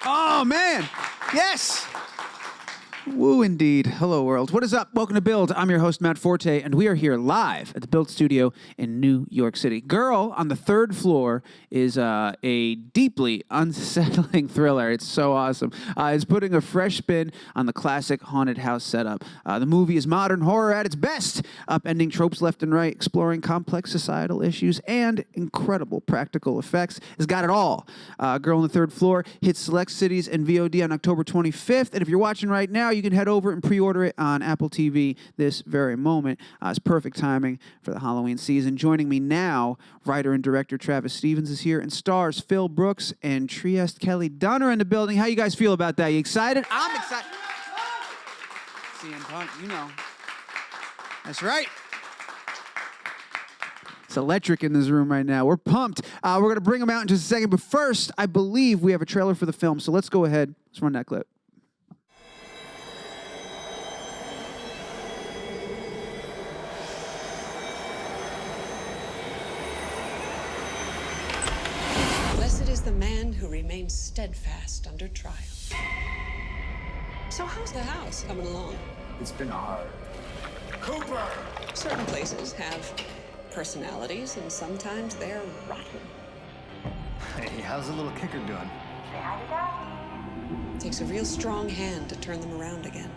Oh, man. Yes. Woo, indeed. Hello, world. What is up? Welcome to Build. I'm your host, Matt Forte, and we are here live at the Build Studio in New York City. Girl on the third floor is a deeply unsettling thriller. It's so awesome. It's putting a fresh spin on the classic haunted house setup. The movie is modern horror at its best, upending tropes left and right, exploring complex societal issues, and incredible practical effects. It's got it all. Girl on the Third Floor hits select cities and VOD on October 25th, and if you're watching right now, you can head over and pre-order it on Apple TV this very moment. It's perfect timing for the Halloween season. Joining me now, writer and director Travis Stevens is here, and stars Phil Brooks and Trieste Kelly Dunn are in the building. How you guys feel about that? You excited? I'm excited. CM Punk, you know. That's right. It's electric in this room right now. We're pumped. We're going to bring them out in just a second, but first, I believe we have a trailer for the film, so let's go ahead. Let's run that clip. Blessed is the man who remains steadfast under trial. So how's the house coming along? It's been hard. Cooper! Certain places have personalities, and sometimes they're rotten. Hey, how's the little kicker doing? It takes a real strong hand to turn them around again.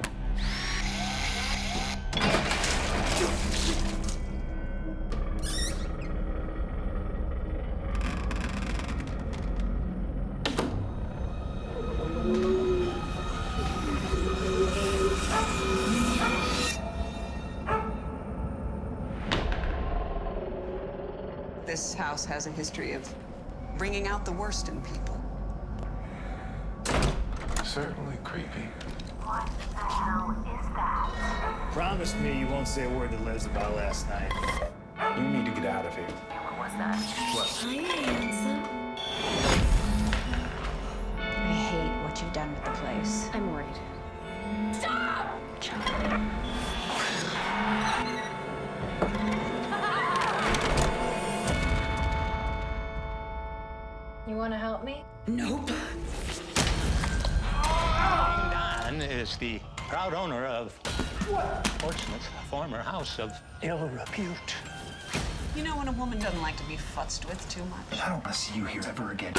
This house has a history of bringing out the worst in people. Certainly creepy. What the hell is that? Promise me you won't say a word to Liz about last night. You need to get out of here. What was that? What? Hi, handsome. I hate what you've done with the place. I'm worried. Stop! Charlie. You want to help me? Nope. Don is the proud owner of Portsmouth's former house of ill repute. You know when a woman doesn't like to be futzed with too much? I don't want to see you here ever again.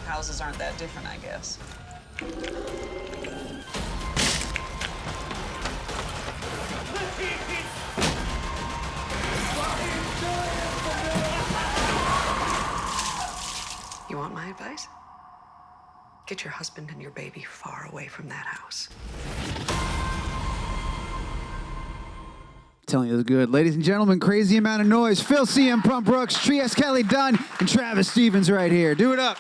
Houses aren't that different, I guess. You want my advice? Get your husband and your baby far away from that house. Telling you it's good. Ladies and gentlemen, crazy amount of noise. Phil CM Punk Brooks, Trieste Kelly Dunn, and Travis Stevens right here. Do it up.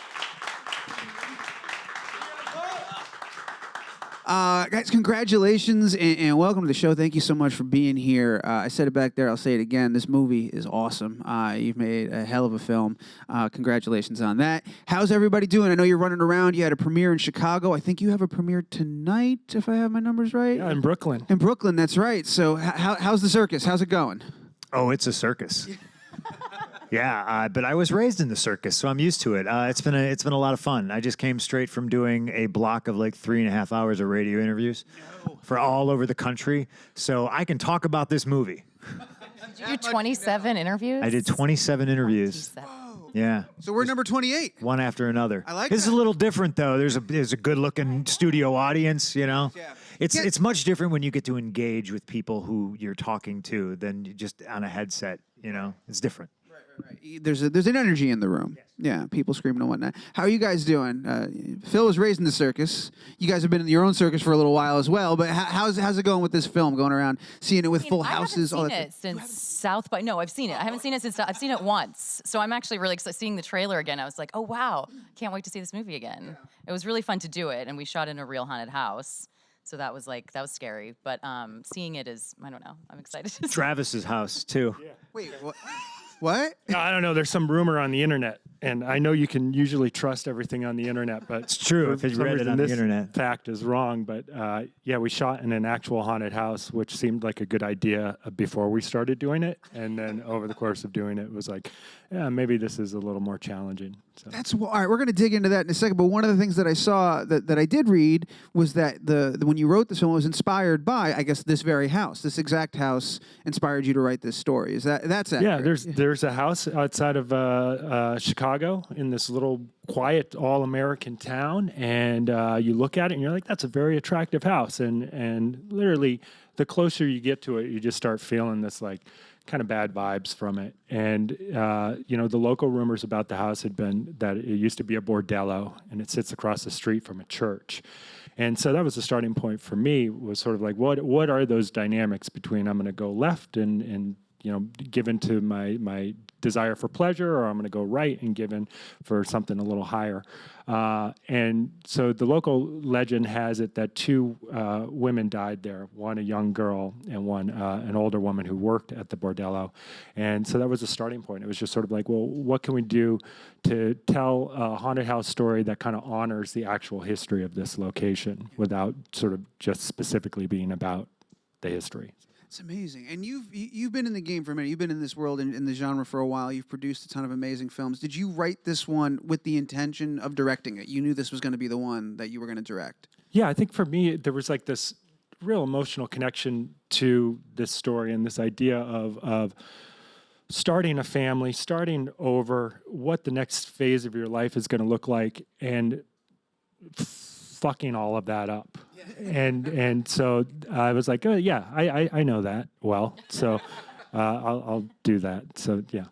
Guys, congratulations and welcome to the show. Thank you so much for being here. I said it back there. I'll say it again. This movie is awesome. You've made a hell of a film. Congratulations on that. How's everybody doing? I know you're running around. You had a premiere in Chicago. I think you have a premiere tonight, if I have my numbers right. Yeah, in Brooklyn. In Brooklyn, that's right. So how's the circus? How's it going? Oh, it's a circus. Yeah, but I was raised in the circus, so I'm used to it. It's been a lot of fun. I just came straight from doing a block of like 3.5 hours of radio interviews for all over the country, so I can talk about this movie. Did you do 27 interviews? I did 27 interviews. 27. Yeah. So we're number 28. One after another. I like This is that. a little different though. There's a good-looking studio audience, you know. Yeah. It's much different when you get to engage with people who you're talking to than just on a headset, you know. It's different. Right. There's an energy in the room. Yes. Yeah, people screaming and whatnot. How are you guys doing? Phil was raised in the circus. You guys have been in your own circus for a little while as well. But how's it going with this film? Going around seeing it with full houses. I haven't seen it since South by. No, I've seen it. I haven't seen it since. I've seen it once. So I'm actually really excited. Seeing the trailer again, I was like, oh wow, can't wait to see this movie again. Yeah. It was really fun to do it, and we shot in a real haunted house. So that was scary. But seeing it is, I don't know. I'm excited. Travis's house too. Yeah. Wait, what? What? No, I don't know. There's some rumor on the internet, and I know you can usually trust everything on the internet, but it's true if you read it on the internet. Fact is wrong, but yeah, we shot in an actual haunted house, which seemed like a good idea before we started doing it, and then over the course of doing it, it was like, yeah, maybe this is a little more challenging. So. All right. We're going to dig into that in a second. But one of the things that I saw that I did read was that the when you wrote this film, it was inspired by, I guess, this very house. This exact house inspired you to write this story. That's accurate? Yeah, there's a house outside of Chicago in this little quiet all-American town, and you look at it and you're like, that's a very attractive house. And literally, the closer you get to it, you just start feeling this like kind of bad vibes from it. And the local rumors about the house had been that it used to be a bordello, and it sits across the street from a church. And so that was the starting point for me, was sort of like, what are those dynamics between I'm going to go left and give into my desire for pleasure, or I'm going to go right and give in for something a little higher. And so the local legend has it that two women died there, one a young girl and one an older woman who worked at the bordello. And so that was the starting point. It was just sort of like, well, what can we do to tell a haunted house story that kind of honors the actual history of this location without sort of just specifically being about the history. It's amazing. And you've been in the game for a minute. You've been in this world, in the genre for a while. You've produced a ton of amazing films. Did you write this one with the intention of directing it? You knew this was going to be the one that you were going to direct. Yeah, I think for me, there was like this real emotional connection to this story and this idea of starting a family, starting over, what the next phase of your life is going to look like, and fucking all of that up. And so I was like, oh yeah, I know that well, so I'll do that. So yeah.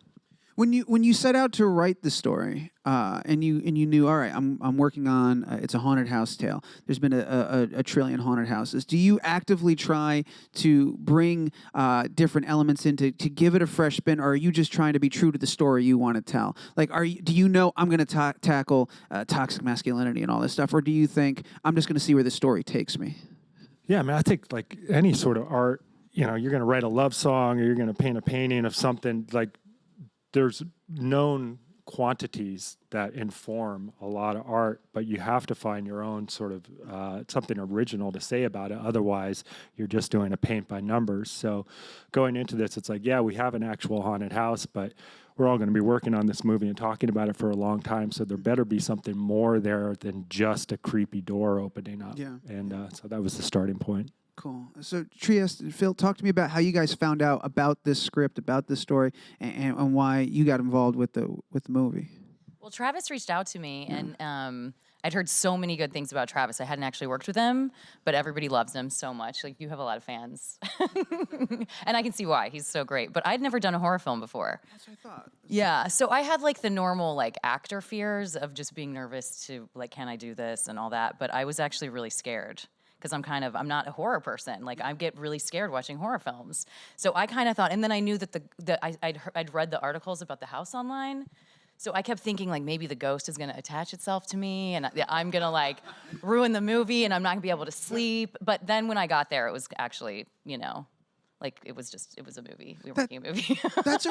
When you set out to write the story, and you knew, all right, I'm working on it's a haunted house tale. There's been a trillion haunted houses. Do you actively try to bring different elements in to give it a fresh spin, or are you just trying to be true to the story you want to tell? Like, do you know I'm going to tackle toxic masculinity and all this stuff, or do you think I'm just going to see where the story takes me? Yeah, I mean, I think like any sort of art, you're going to write a love song or you're going to paint a painting of something, like there's known quantities that inform a lot of art, but you have to find your own sort of something original to say about it. Otherwise, you're just doing a paint by numbers. So going into this, it's like, yeah, we have an actual haunted house, but we're all going to be working on this movie and talking about it for a long time. So there better be something more there than just a creepy door opening up. Yeah. And so that was the starting point. Cool. So Trieste, Phil, talk to me about how you guys found out about this script, about this story, and why you got involved with the movie. Well, Travis reached out to me, and I'd heard so many good things about Travis. I hadn't actually worked with him, but everybody loves him so much. Like, you have a lot of fans. And I can see why. He's so great. But I'd never done a horror film before. That's what I thought. Yeah, so I had like the normal like actor fears of just being nervous to like, can I do this and all that. But I was actually really scared, because I'm not a horror person. Like, I get really scared watching horror films. So I kind of thought, and then I knew that I'd read the articles about the house online. So I kept thinking, like, maybe the ghost is going to attach itself to me, and I'm going to, like, ruin the movie, and I'm not going to be able to sleep. But then when I got there, it was actually, like, it was a movie. We were making a movie. That's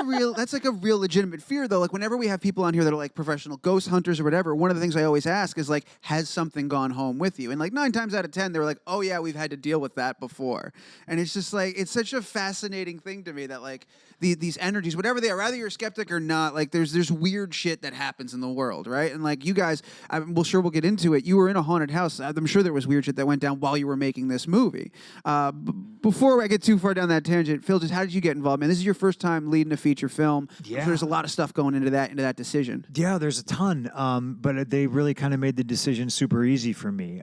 like a real legitimate fear, though. Like, whenever we have people on here that are like professional ghost hunters or whatever, one of the things I always ask is like, has something gone home with you? And like 9 times out of 10, they're like, oh yeah, we've had to deal with that before. And it's just like, it's such a fascinating thing to me that like these energies, whatever they are, whether you're a skeptic or not, like there's weird shit that happens in the world, right? And like you guys, we'll get into it. You were in a haunted house. I'm sure there was weird shit that went down while you were making this movie. Before I get too far down that tangent, Phil, just how did you get involved, man? This is your first time leading a feature film. Yeah. So there's a lot of stuff going into that decision. Yeah, there's a ton. But they really kind of made the decision super easy for me.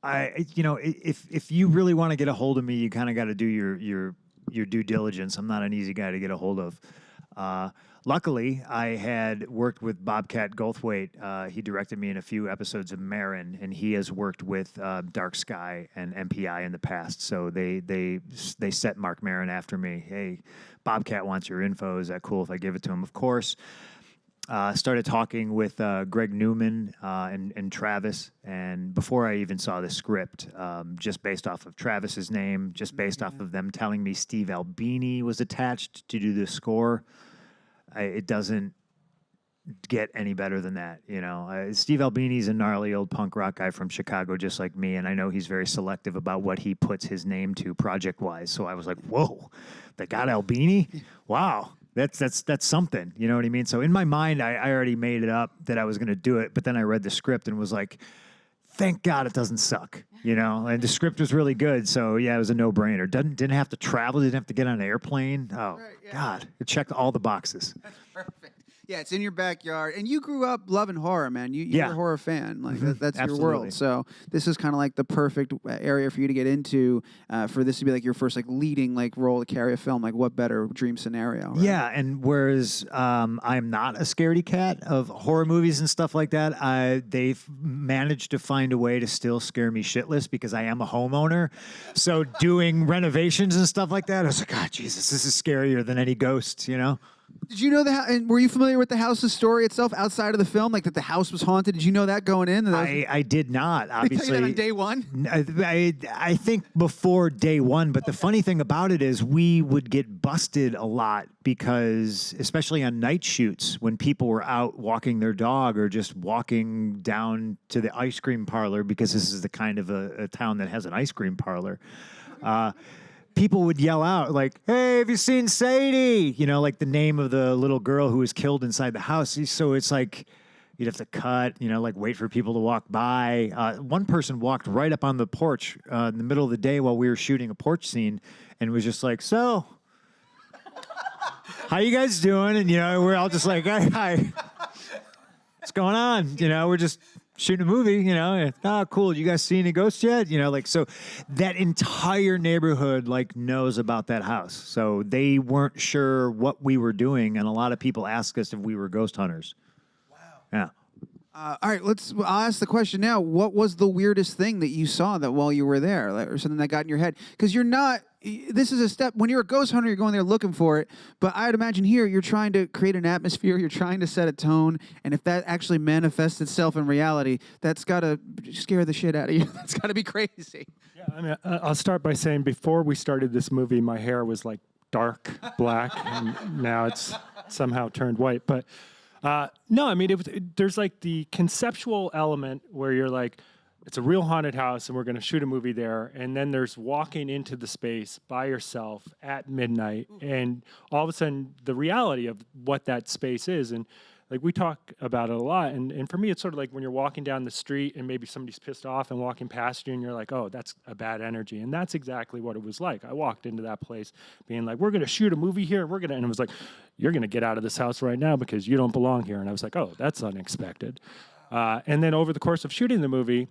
If you really want to get a hold of me, you kind of got to do your due diligence. I'm not an easy guy to get a hold of. Luckily, I had worked with Bobcat Goldthwait. He directed me in a few episodes of Marin, and he has worked with Dark Sky and MPI in the past. So they set Mark Marin after me. Hey, Bobcat wants your info. Is that cool if I give it to him? Of course. Started talking with Greg Newman and Travis, and before I even saw the script, just based off of Travis's name, just based off of them telling me Steve Albini was attached to do the score, it doesn't get any better than that. Steve Albini's a gnarly old punk rock guy from Chicago, just like me, and I know he's very selective about what he puts his name to project-wise. So I was like, whoa, they got Albini? Wow. That's something. You know what I mean? So in my mind, I already made it up that I was going to do it, but then I read the script and was like, thank God it doesn't suck, you know? And the script was really good, so yeah, it was a no-brainer. Didn't have to travel, didn't have to get on an airplane. Oh, Right, yeah. God, it checked all the boxes. Perfect. Yeah, it's in your backyard, and you grew up loving horror, man. You're Yeah. a horror fan, like that's your Absolutely. world. So this is kind of like the perfect area for you to get into, for this to be like your first like leading like role to carry a film. Like, what better dream scenario? Right? Yeah, and whereas I'm not a scaredy cat of horror movies and stuff like that, they've managed to find a way to still scare me shitless because I am a homeowner. So doing renovations and stuff like that, I was like, God, Jesus, this is scarier than any ghosts, you know? Did you know and were you familiar with the house's story itself outside of the film? Like that the house was haunted? Did you know that going in? I did not, Did they tell you that obviously. on day one? I think before day one, but the funny thing about it is we would get busted a lot because, especially on night shoots, when people were out walking their dog or just walking down to the ice cream parlor, because this is the kind of a town that has an ice cream parlor, people would yell out like, hey, have you seen Sadie? You know, like the name of the little girl who was killed inside the house. So it's like, you'd have to cut, you know, like wait for people to walk by. One person walked right up on the porch in the middle of the day while we were shooting a porch scene and was just like, so, how you guys doing? And, you know, we're all just like, hi. What's going on? You know, we're just shooting a movie, you know. Oh, cool. You guys see any ghosts yet? You know, like, so that entire neighborhood, like, knows about that house. So they weren't sure what we were doing. And a lot of people asked us if we were ghost hunters. Wow. Yeah. All right, I'll ask the question now. What was the weirdest thing that you saw that while you were there, like, or something that got in your head? Because this is a step, when you're a ghost hunter, you're going there looking for it. But I'd imagine here, you're trying to create an atmosphere, you're trying to set a tone. And if that actually manifests itself in reality, that's got to scare the shit out of you. That's got to be crazy. Yeah, I mean, I'll start by saying before we started this movie, my hair was like dark black, and now it's somehow turned white. But no, I mean, there's like the conceptual element where you're like, it's a real haunted house and we're going to shoot a movie there. And then there's walking into the space by yourself at midnight. And all of a sudden, the reality of what that space is. And like we talk about it a lot. And for me, it's sort of like when you're walking down the street and maybe somebody's pissed off and walking past you and you're like, oh, that's a bad energy. And that's exactly what it was like. I walked into that place being like, we're going to shoot a movie here. And it was like, you're going to get out of this house right now because you don't belong here. And I was like, oh, that's unexpected. And then over the course of shooting the movie,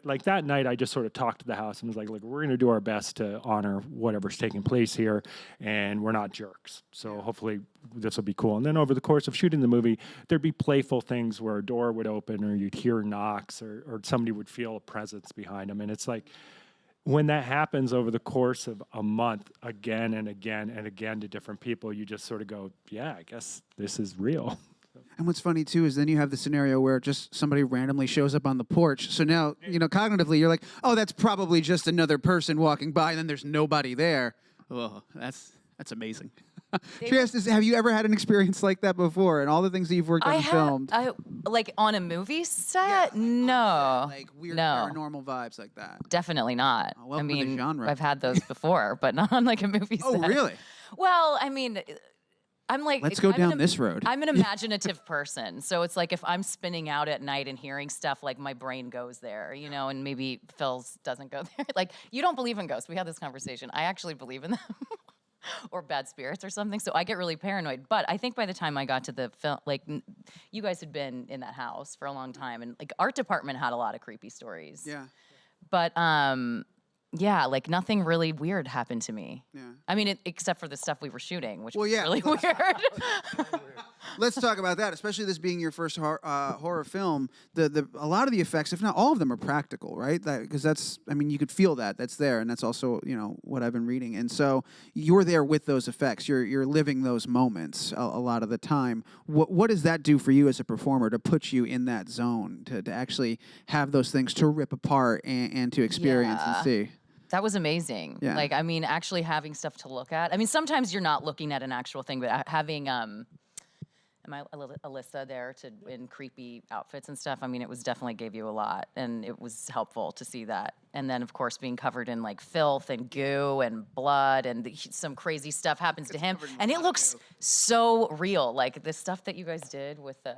like that night, I just sort of talked to the house and was like, look, we're going to do our best to honor whatever's taking place here, and we're not jerks. So hopefully this will be cool. And then over the course of shooting the movie, there'd be playful things where a door would open or you'd hear knocks or somebody would feel a presence behind them. And it's like, when that happens over the course of a month, again and again and again to different people, you just sort of go, yeah, I guess this is real. And what's funny, too, is then you have the scenario where just somebody randomly shows up on the porch. So now, you know, cognitively, you're like, oh, that's probably just another person walking by, and then there's nobody there. Oh, that's amazing. Trieste, have you ever had an experience like that before? And all the things that you've worked on and filmed? Like on a movie set? No. Like weird No. paranormal vibes like that. Definitely not. Oh, welcome to the genre. I've had those before, but not on like a movie set. Oh, really? Well, I mean, I'm like, Let's go down this road. I'm an imaginative person. So it's like if I'm spinning out at night and hearing stuff, like my brain goes there, you know, and maybe Phil's doesn't go there. Like, you don't believe in ghosts. We had this conversation. I actually believe in them. Or bad spirits or something. So I get really paranoid. But I think by the time I got to the film, like, you guys had been in that house for a long time. And like, art department had a lot of creepy stories. Yeah. But yeah, like nothing really weird happened to me. Yeah. I mean, except for the stuff we were shooting, which Well, was yeah, really let's- weird. Let's talk about that, especially this being your first horror film. A lot of the effects, if not all of them, are practical, right? Because that's, I mean, you could feel that's there, and that's also, you know, what I've been reading. And so you're there with those effects. You're living those moments a lot of the time. What does that do for you as a performer to put you in that zone, to actually have those things to rip apart and to experience and see? That was amazing. Yeah. Like, I mean, actually having stuff to look at. I mean, sometimes you're not looking at an actual thing, but having, am my Alyssa there in creepy outfits and stuff. I mean, it was definitely gave you a lot, and it was helpful to see that. And then, of course, being covered in like filth and goo and blood, and some crazy stuff happens to him, and it looks so real. Like the stuff that you guys did with the.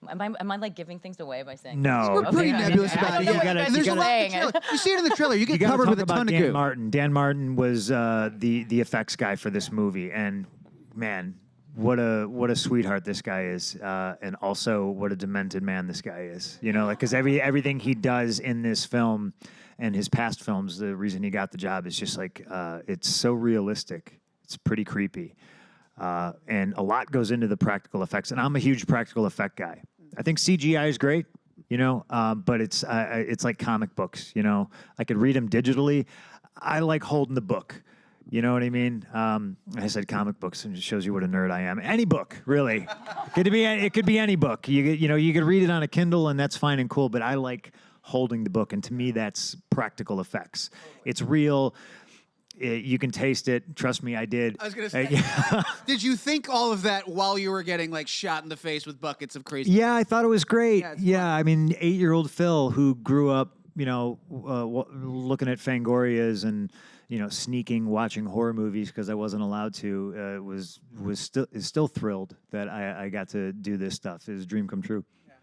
Am I like giving things away by saying? No. We're pretty nebulous I about don't it. know Yeah. what you guys And there's are a lot in the saying. trailer. You see it in the trailer. You get You gotta covered talk with a about ton of Dan goo. Martin. Dan Martin was the effects guy for this movie, and man, what a sweetheart this guy is, and also what a demented man this guy is. You know, like because everything he does in this film and his past films, the reason he got the job is just like it's so realistic. It's pretty creepy, and a lot goes into the practical effects. And I'm a huge practical effect guy. I think CGI is great. You know, but it's like comic books. You know, I could read them digitally. I like holding the book. You know what I mean? I said comic books, and it shows you what a nerd I am. Any book, really. It could be any book. You could read it on a Kindle, and that's fine and cool. But I like holding the book, and to me, that's practical effects. It's real. You can taste it. Trust me, I did. I was gonna say. Did you think all of that while you were getting like shot in the face with buckets of crazy? Yeah, I thought it was great. Yeah, I mean, 8-year-old Phil who grew up, you know, looking at Fangorias and sneaking watching horror movies because I wasn't allowed to, is still thrilled that I got to do this stuff. It was a dream come true. Yeah.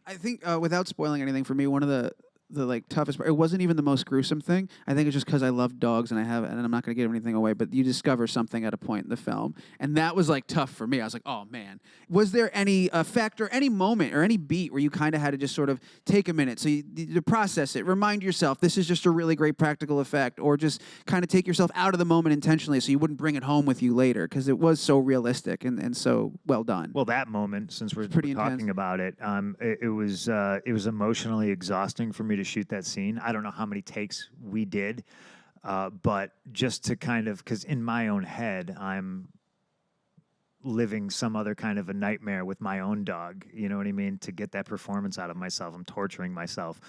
I think without spoiling anything, for me, one of the like toughest part, it wasn't even the most gruesome thing. I think it's just because I love dogs and and I'm not going to give anything away, but you discover something at a point in the film, and that was like tough for me. I was like, oh man. Was there any effect or any moment or any beat where you kind of had to just sort of take a minute to process it, remind yourself this is just a really great practical effect, or just kind of take yourself out of the moment intentionally so you wouldn't bring it home with you later, because it was so realistic and so well done. Well, that moment, since we're pretty talking intense. about it, it was emotionally exhausting for me to shoot that scene. I don't know how many takes we did, but just to kind of, because in my own head, I'm living some other kind of a nightmare with my own dog. You know what I mean? To get that performance out of myself, I'm torturing myself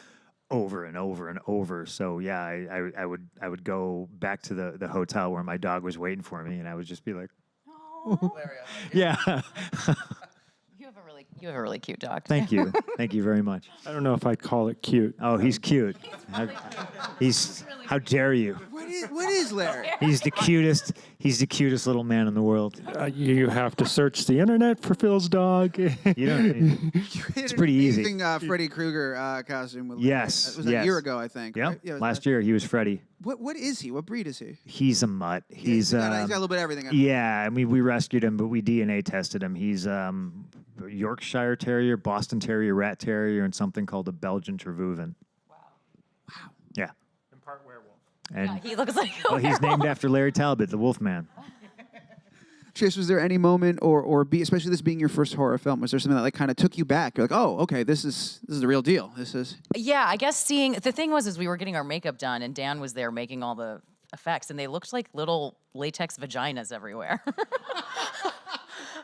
over and over and over. So yeah, I would go back to the hotel where my dog was waiting for me, and I would just be like, yeah. You have a really cute dog. Thank you. Thank you very much. I don't know if I'd call it cute. Oh, he's cute. How dare you? What is Larry? He's the cutest little man in the world. You have to search the internet for Phil's dog. You don't. It's pretty easy. Amazing Freddy Krueger costume. With Yes. It was a year ago, I think. Yep. Right? Yeah, Last year he was Freddy. What is he? What breed is he? He's a mutt. He's got a little bit of everything. Yeah, I mean we rescued him, but we DNA tested him. He's Yorkshire Terrier, Boston Terrier, Rat Terrier, and something called a Belgian Tervuven. Wow. Yeah. And part werewolf. And Yeah, he looks like a well, he's named after Larry Talbot, the Wolfman. Trish, was there any moment or especially this being your first horror film, was there something that like kind of took you back? You're like, oh, okay, this is the real deal. This is. Yeah, I guess the thing was we were getting our makeup done, and Dan was there making all the effects, and they looked like little latex vaginas everywhere.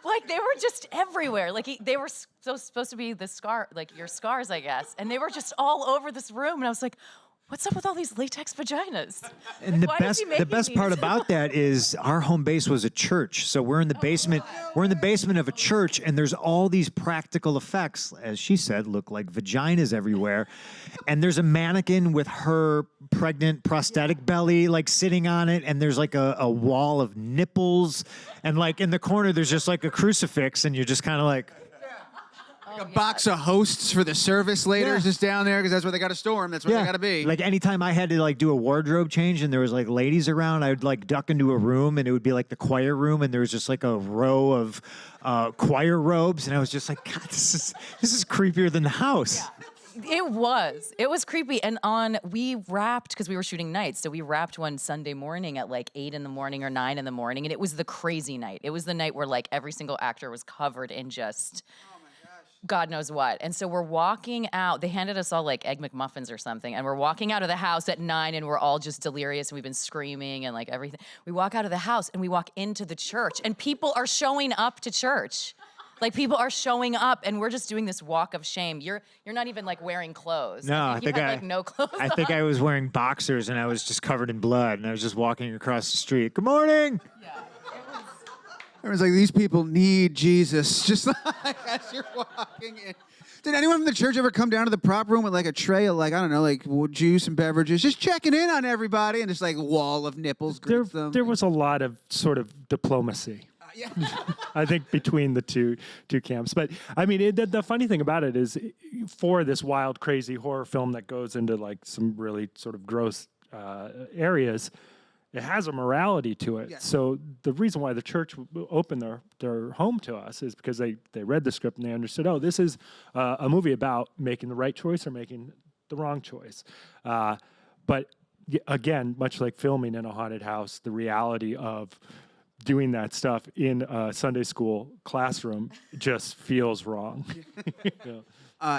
Like they were just everywhere. Like they were supposed to be the scar, like your scars, I guess, and they were just all over this room. And I was like, what's up with all these latex vaginas? And Like, why is he the making best these? part about that is our home base was a church. So we're in the basement. We're in the basement of a church, and there's all these practical effects, as she said, look like vaginas everywhere. And there's a mannequin with her pregnant prosthetic belly like sitting on it, and there's like a wall of nipples, and like in the corner there's just like a crucifix, and you're just kind of like. A box of hosts for the service later is Yeah. just down there because that's where they got to store them. That's where they got to be. Like anytime I had to like do a wardrobe change and there was like ladies around, I would like duck into a room and it would be like the choir room and there was just like a row of choir robes and I was just like, God, this is creepier than the house. It was creepy. And we wrapped, because we were shooting nights, so we wrapped one Sunday morning at like 8 in the morning or 9 in the morning, and it was the crazy night. It was the night where like every single actor was covered in just God knows what. And so we're walking out. They handed us all like Egg McMuffins or something. And we're walking out of the house at 9 and we're all just delirious and we've been screaming and like everything. We walk out of the house and we walk into the church and people are showing up to church. Like people are showing up and we're just doing this walk of shame. You're not even like wearing clothes. No, I think you had, like, no clothes I think on. I was wearing boxers and I was just covered in blood and I was just walking across the street. Good morning. Everyone's like, these people need Jesus. Just like as you're walking in. Did anyone from the church ever come down to the prop room with like a tray of like, I don't know, like juice and beverages, just checking in on everybody, and just like wall of nipples greets them? There was a lot of sort of diplomacy. Yeah. I think between the two camps. But I mean, the funny thing about it is, for this wild, crazy horror film that goes into like some really sort of gross areas, it has a morality to it. Yeah. So the reason why the church opened their home to us is because they read the script and they understood, oh, this is a movie about making the right choice or making the wrong choice. But again, much like filming in a haunted house, the reality of doing that stuff in a Sunday school classroom just feels wrong. Yeah.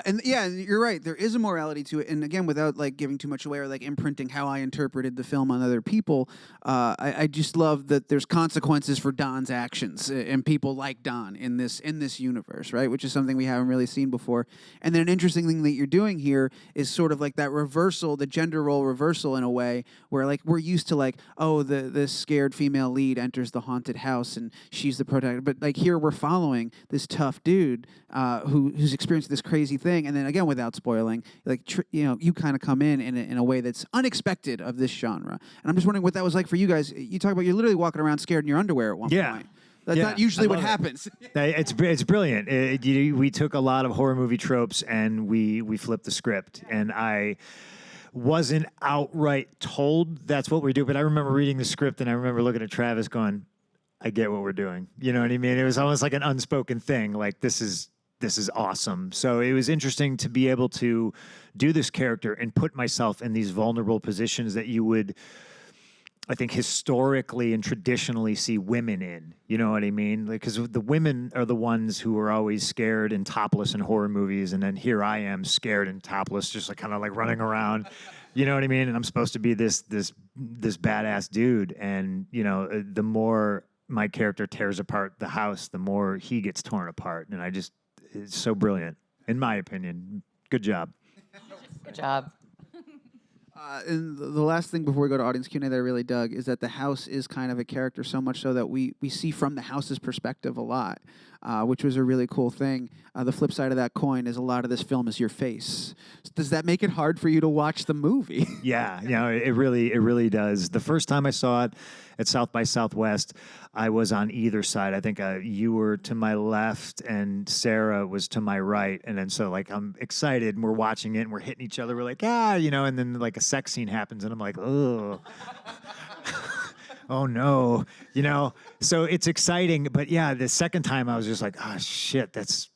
And you're right. There is a morality to it. And again, without like giving too much away or like imprinting how I interpreted the film on other people, I just love that there's consequences for Don's actions and people like Don in this universe, right? Which is something we haven't really seen before. And then an interesting thing that you're doing here is sort of like that reversal, the gender role reversal in a way, where like we're used to like, oh, the scared female lead enters the haunted house and she's the protector. But like here we're following this tough dude who's experienced this crazy thing, and then again, without spoiling, like you kind of come in a way that's unexpected of this genre. And I'm just wondering what that was like for you guys. You talk about you're literally walking around scared in your underwear at one point. That's not usually what happens. It's brilliant. We took a lot of horror movie tropes and we flipped the script. And I wasn't outright told that's what we do, but I remember reading the script and I remember looking at Travis going, I get what we're doing. You know what I mean? It was almost like an unspoken thing. Like, this is awesome. So it was interesting to be able to do this character and put myself in these vulnerable positions that you would, I think, historically and traditionally see women in. You know what I mean? Because the women are the ones who are always scared and topless in horror movies, and then here I am scared and topless, just like kind of like running around. You know what I mean? And I'm supposed to be this badass dude, and you know, the more my character tears apart the house, the more he gets torn apart, and it's so brilliant, in my opinion. Good job. Good job. And the last thing before we go to audience Q&A that I really dug is that the house is kind of a character, so much so that we see from the house's perspective a lot, which was a really cool thing. The flip side of that coin is a lot of this film is your face. Does that make it hard for you to watch the movie? Yeah, you know, it really does. The first time I saw it at South by Southwest, I was on either side. I think you were to my left and Sarah was to my right. And then so like I'm excited and we're watching it and we're hitting each other. We're like, you know, and then like a sex scene happens and I'm like, oh. Oh no, you know, so it's exciting. But yeah, the second time I was just like, oh shit, that's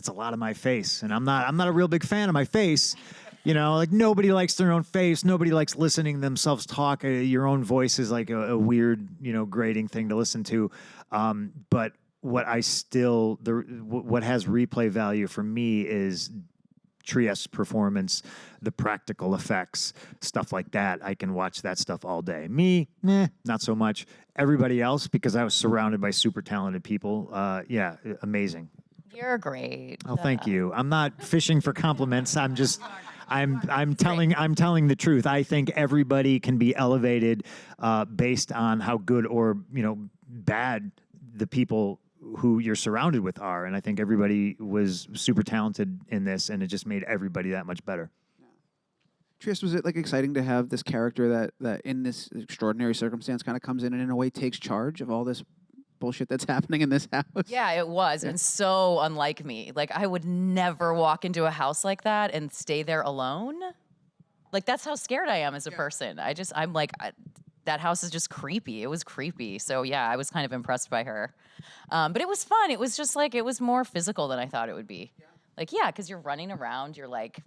a lot of my face. And I'm not a real big fan of my face. You know, like nobody likes their own face. Nobody likes listening to themselves talk. Your own voice is like a weird, you know, grating thing to listen to. But what has replay value for me is Trieste's performance, the practical effects, stuff like that. I can watch that stuff all day. Me, not so much. Everybody else, because I was surrounded by super talented people. Amazing. You're great. Oh, thank you. I'm not fishing for compliments. I'm telling the truth. I think everybody can be elevated based on how good or, you know, bad the people who you're surrounded with are. And I think everybody was super talented in this, and it just made everybody that much better. Trieste, was it like exciting to have this character that in this extraordinary circumstance kind of comes in and in a way takes charge of all this bullshit that's happening in this house? Yeah, it was. And so unlike me. Like, I would never walk into a house like that and stay there alone. Like, that's how scared I am as a person. I'm like, that house is just creepy. It was creepy. So yeah, I was kind of impressed by her. But it was fun. It was just like, it was more physical than I thought it would be. Like, yeah, because you're running around, you're like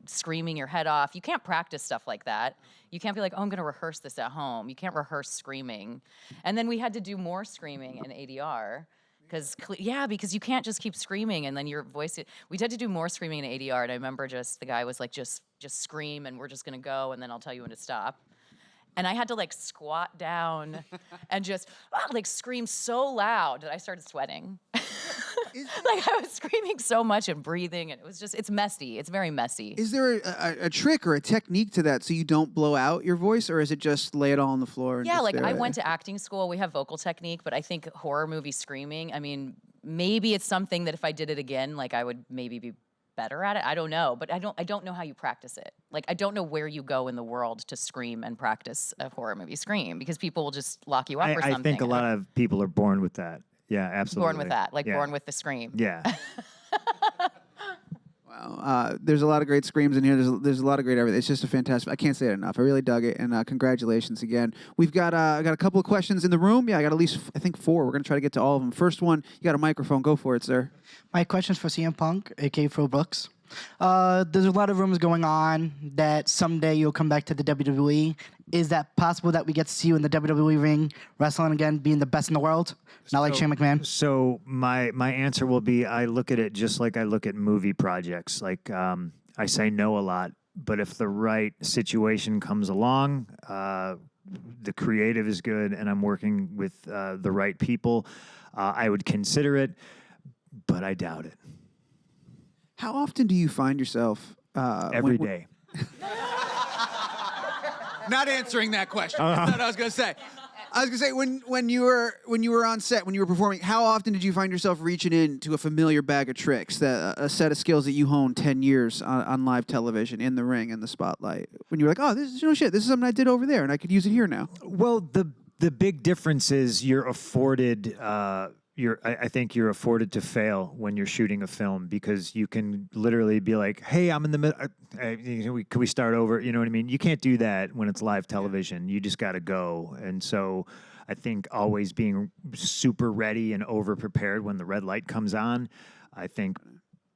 screaming your head off. You can't practice stuff like that. You can't be like, oh, I'm going to rehearse this at home. You can't rehearse screaming. And then we had to do more screaming in ADR. Because you can't just keep screaming and then your voice. We had to do more screaming in ADR. And I remember the guy was like, just scream and we're just going to go and then I'll tell you when to stop. And I had to like squat down and just like scream so loud that I started sweating. Like I was screaming so much and breathing, and it's messy. It's very messy. Is there a trick or a technique to that so you don't blow out your voice, or is it just lay it all on the floor? And Yeah, just like stare I at went it? to acting school. We have vocal technique, but I think horror movie screaming, I mean, maybe it's something that if I did it again, like I would maybe be better at it. I don't know, but I don't know how you practice it. Like I don't know where you go in the world to scream and practice a horror movie scream because people will just lock you up or something. I think a lot of people are born with that. Yeah, absolutely. born with that, like Yeah. born with the scream. Yeah. Wow. There's a lot of great screams in here. There's a lot of great everything. It's just a fantastic. I can't say it enough. I really dug it, and congratulations again. We've got I got a couple of questions in the room. Yeah, I got at least I think 4. We're gonna try to get to all of them. First one, you got a microphone. Go for it, sir. My question's for CM Punk, aka Phil Brooks. There's a lot of rumors going on that someday you'll come back to the WWE. Is that possible that we get to see you in the WWE ring wrestling again, being the best in the world? Not like Shane McMahon? So my answer will be I look at it just like I look at movie projects. Like I say no a lot, but if the right situation comes along, the creative is good, and I'm working with the right people, I would consider it, but I doubt it. How often do you find yourself Every day. Not answering that question. That's what I was gonna say. I was gonna say when you were on set, when you were performing, how often did you find yourself reaching into a familiar bag of tricks, that a set of skills that you honed 10 years on live television, in the ring, in the spotlight? When you were like, oh, this is this is something I did over there, and I could use it here now. Well, the big difference is you're afforded. I think you're afforded to fail when you're shooting a film, because you can literally be like, "Hey, I'm in the middle. Can we start over?" You know what I mean? You can't do that when it's live television. You just got to go. And so, I think always being super ready and over prepared when the red light comes on, I think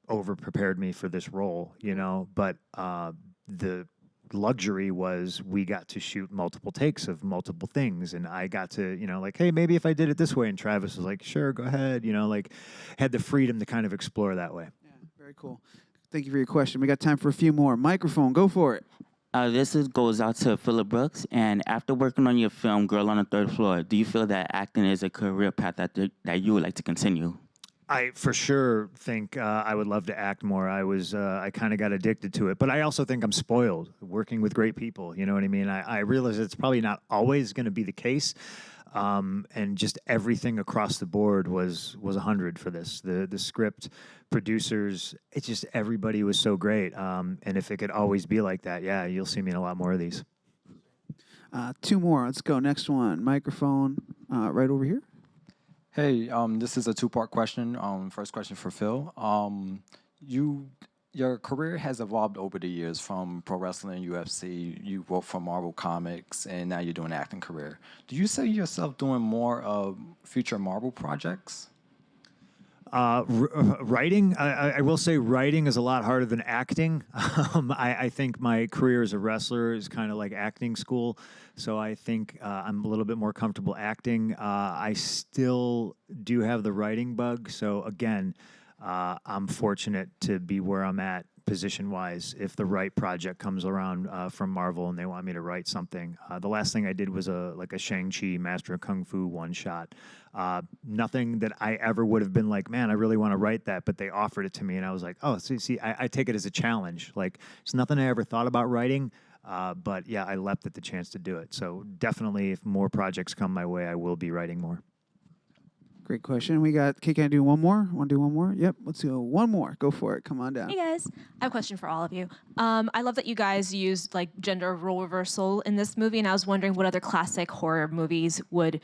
over prepared me for this role. You know, but the luxury was we got to shoot multiple takes of multiple things, and I got to, like, hey, maybe if I did it this way, and Travis was like, sure, go ahead, like had the freedom to kind of explore that way. Yeah, very cool. Thank you for your question. We got time for a few more. Microphone, go for it. Goes out to Philip Brooks. And after working on your film, Girl on the Third Floor, do you feel that acting is a career path that you would like to continue? I for sure think I would love to act more. I kind of got addicted to it, but I also think I'm spoiled working with great people. You know what I mean? I realize it's probably not always going to be the case, and just everything across the board was 100 for this. The script, producers, it's just everybody was so great. And if it could always be like that, yeah, you'll see me in a lot more of these. 2 more. Let's go. Next one. Microphone, right over here. Hey, this is a 2-part question. First question for Phil. Your career has evolved over the years from pro wrestling, UFC. You worked for Marvel Comics, and now you're doing an acting career. Do you see yourself doing more of future Marvel projects? Writing, I will say writing is a lot harder than acting. I think my career as a wrestler is kind of like acting school, so I think I'm a little bit more comfortable acting. I still do have the writing bug, so again, I'm fortunate to be where I'm at position-wise. If the right project comes around from Marvel and they want me to write something. The last thing I did was a Shang-Chi Master of Kung Fu one-shot. Nothing that I ever would have been like, man, I really want to write that, but they offered it to me, and I was like, oh, see, I take it as a challenge. Like, it's nothing I ever thought about writing, but yeah, I leapt at the chance to do it. So definitely, if more projects come my way, I will be writing more. Great question. We got, can I do one more? Want to do one more? Yep. Let's go. One more. Go for it. Come on down. Hey guys, I have a question for all of you. I love that you guys used like gender role reversal in this movie, and I was wondering what other classic horror movies would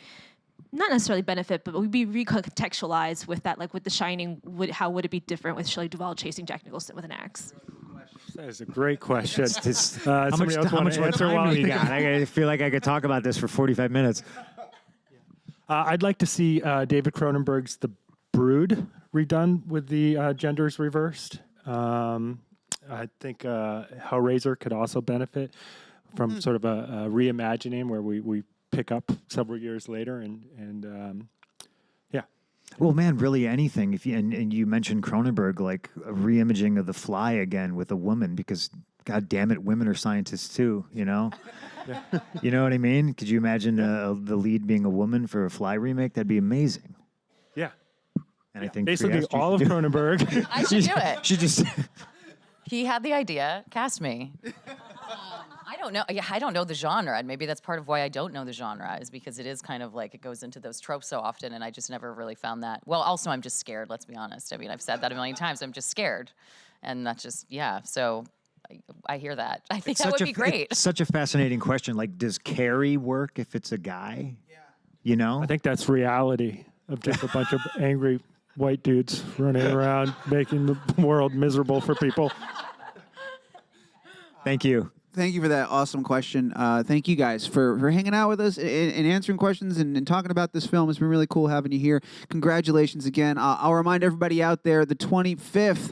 not necessarily benefit, but would be recontextualized with that, like with The Shining. How would it be different with Shelley Duvall chasing Jack Nicholson with an axe? That is a great question. How much more time we got? I feel like I could talk about this for 45 minutes. I'd like to see David Cronenberg's The Brood redone with the genders reversed. I think Hellraiser could also benefit from sort of a reimagining where we pick up several years later and yeah. Well, man, really anything. If you and you mentioned Cronenberg, like a reimaging of The Fly again with a woman, because God damn it, women are scientists too, you know? You know what I mean? Could you imagine the lead being a woman for a Fly remake? That'd be amazing. Yeah. And I think Basically, Trieste, all of Cronenberg. I should do it. She just. He had the idea. Cast me. I don't know. Yeah, I don't know the genre, and maybe that's part of why I don't know the genre is because it is kind of like it goes into those tropes so often, and I just never really found that. Well, also I'm just scared. Let's be honest. I mean, I've said that a million times. I'm just scared, and that's just So I hear that. I think that would be great. It's such a fascinating question. Like, does Carrie work if it's a guy? Yeah. You know? I think that's reality of just a bunch of angry white dudes running around making the world miserable for people. Thank you. Thank you for that awesome question. Thank you guys for hanging out with us and answering questions and talking about this film. It's been really cool having you here. Congratulations again. I'll remind everybody out there, the 25th,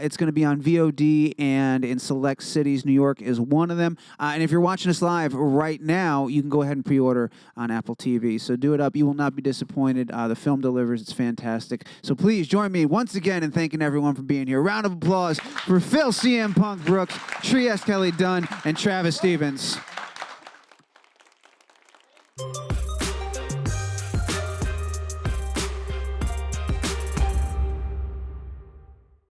it's going to be on VOD and in select cities. New York is one of them. And if you're watching us live right now, you can go ahead and pre-order on Apple TV. So do it up. You will not be disappointed. The film delivers. It's fantastic. So please join me once again in thanking everyone for being here. Round of applause for Phil CM Punk Brooks, Trieste Kelly Dunn, and Travis Stevens.